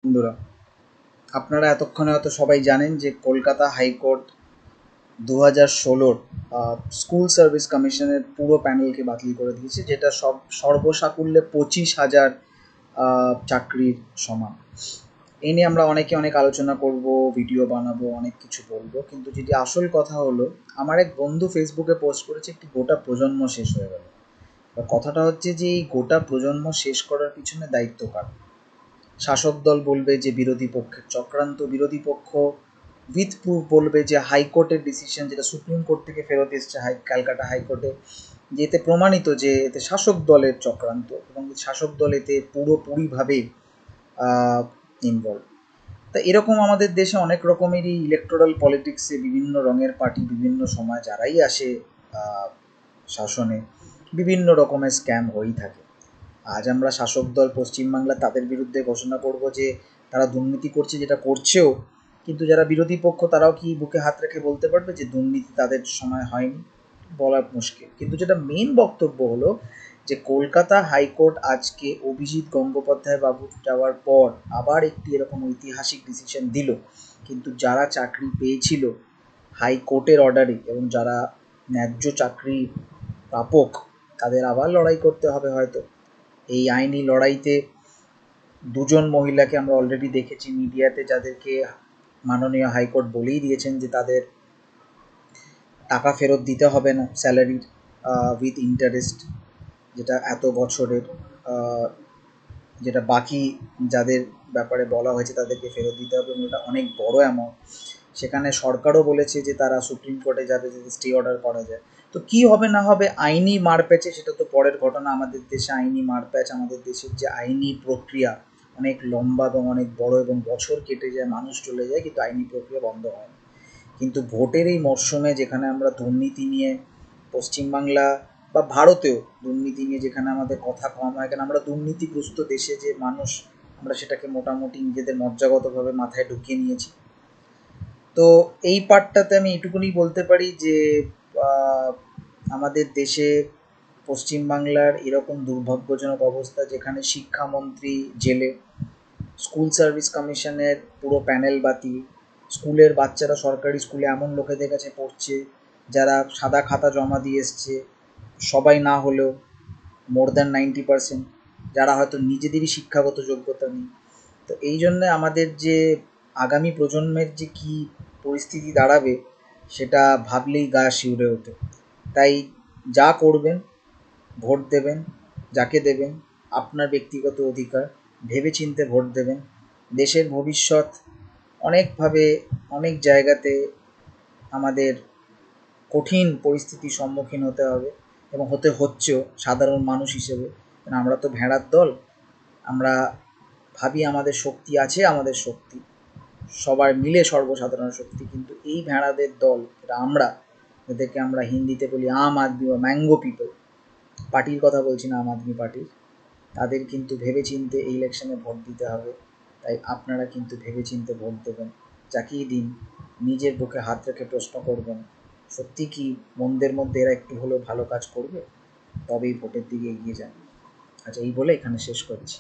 বন্ধুরা, আপনারা এতক্ষণে হয়তো সবাই জানেন যে কলকাতা হাইকোর্ট 2016 স্কুল সার্ভিস কমিশনের পুরো প্যানেলকে বাতিল করে দিয়েছে, যেটা সর্বসাকুল্যে 25,000 চাকরির সমান। এই নিয়ে আমরা অনেকে অনেক আলোচনা করব, ভিডিও বানাবো, অনেক কিছু বলবো, কিন্তু যেটি আসল কথা হলো, আমার এক বন্ধু ফেসবুকে পোস্ট করেছে একটি গোটা প্রজন্ম শেষ হয়ে গেল। কথাটা হচ্ছে যে এই গোটা প্রজন্ম শেষ করার পিছনে দায়িত্ব কার? শাসক দল বলবে যে বিরোধী পক্ষের চক্রান্ত, বিরোধী পক্ষ উইথ প্রুফ বলবে যে হাইকোর্টের ডিসিশন, যেটা সুপ্রিম কোর্ট থেকে ফেরত এসছে ক্যালকাটা হাইকোর্টে, যে এতে প্রমাণিত যে এতে শাসক দলের চক্রান্ত এবং শাসক দল এতে পুরোপুরিভাবে ইনভলভ। তা এরকম আমাদের দেশে অনেক রকমেরই ইলেকটোরাল পলিটিক্সে বিভিন্ন রঙের পার্টি বিভিন্ন সময় যারাই আসে শাসনে, বিভিন্ন রকমের স্ক্যাম হয়েই থাকে। আজ আমরা শাসক দল পশ্চিমবাংলা তাদের বিরুদ্ধে ঘোষণা করব যে তারা দুর্নীতি করছে, যেটা করছেও, কিন্তু যারা বিরোধী পক্ষ তারাও কি বুকে হাত রেখে বলতে পারবে যে দুর্নীতি তাদের সময় হয়নি? বলা মুশকিল। কিন্তু যেটা মেন বক্তব্য হলো যে কলকাতা হাইকোর্ট আজকে অভিজিৎ গঙ্গোপাধ্যায় বাবু যাওয়ার পর আবার একটি এরকম ঐতিহাসিক ডিসিশন দিল, কিন্তু যারা চাকরি পেয়েছিল হাইকোর্টের অর্ডারে এবং যারা ন্যায্য চাকরি প্রাপক, তাদের আবার লড়াই করতে হবে হয়তো। এই আইনি লড়াইতে দুজন মহিলাকে আমরা অলরেডি দেখেছি মিডিয়াতে, যাদেরকে মাননীয় হাইকোর্ট বলেই দিয়েছেন যে তাদের টাকা ফেরত দিতে হবে না, স্যালারির উইথ ইন্টারেস্ট, যেটা এত বছরের, যেটা বাকি যাদের ব্যাপারে বলা হয়েছে তাদেরকে ফেরত দিতে হবে, এবং এটা অনেক বড় অ্যামাউন্ট। সেখানে সরকারও বলেছে যে তারা সুপ্রিম কোর্টে যাবে যদি স্টে অর্ডার করা যায়। তো কী হবে না হবে আইনি মারপ্যাচে সেটা তো পরের ঘটনা। আমাদের দেশে আইনি মারপ্যাচ, আমাদের দেশের যে আইনি প্রক্রিয়া অনেক লম্বা এবং অনেক বড়, এবং বছর কেটে যায়, মানুষ চলে যায়, কিন্তু আইনি প্রক্রিয়া বন্ধ হয় না। কিন্তু ভোটের এই মরশুমে যেখানে আমরা দুর্নীতি নিয়ে পশ্চিমবাংলা বা ভারতেও দুর্নীতি নিয়ে যেখানে আমাদের কথা কম হয়, কেন আমরা দুর্নীতিগ্রস্ত দেশে যে মানুষ, আমরা সেটাকে মোটামুটি নিজেদের মজ্জাগতভাবে মাথায় ঢুকিয়ে নিয়েছি। তো এই পার্টটাতে আমি এটুকুনি বলতে পারি যে আমাদের দেশে পশ্চিমবাংলার এরকম দুর্ভাগ্যজনক অবস্থা যেখানে শিক্ষামন্ত্রী জেলে, স্কুল সার্ভিস কমিশনের পুরো প্যানেল বাতিল, স্কুলের বাচ্চারা সরকারি স্কুলে এমন লোকেদের কাছে পড়ছে যারা সাদা খাতা জমা দিয়ে এসছে, সবাই না হলেও মোর দ্যান 90%, যারা হয়তো নিজেদেরই শিক্ষাগত যোগ্যতা নেই। তো এই জন্যে আমাদের যে আগামী প্রজন্মের যে কী পরিস্থিতি দাঁড়াবে সেটা ভাবলেই গা শিউরে ওঠে। তাই যা করবেন, ভোট দেবেন, যাকে দেবেন আপনার ব্যক্তিগত অধিকার, ভেবেচিন্তে ভোট দেবেন। দেশের ভবিষ্যৎ অনেকভাবে অনেক জায়গাতে আমাদের কঠিন পরিস্থিতির সম্মুখীন হতে হবে, এবং হতে হচ্ছেও সাধারণ মানুষ হিসেবে। আমরা তো ভেড়ার দল, আমরা ভাবি আমাদের শক্তি আছে, আমাদের শক্তি সবার মিলে সর্বসাধারণ শক্তি, কিন্তু এই ভেড়াদের দল এটা আমরা, এদেরকে আমরা হিন্দিতে বলি আম আদমি বা ম্যাঙ্গো পিপল, পার্টির কথা বলছি না, আম আদমি পার্টির, তাদের কিন্তু ভেবেচিন্তে এই ইলেকশনে ভোট দিতে হবে। তাই আপনারা কিন্তু ভেবেচিন্তে ভোট দেবেন, যাকেই দিন নিজের বুকে হাত রেখে প্রশ্ন করবেন সত্যি কি মনদের মধ্যে এরা একটু হলেও ভালো কাজ করবে, তবেই ভোটের দিকে এগিয়ে যান। আচ্ছা, এই বলে এখানে শেষ করছি।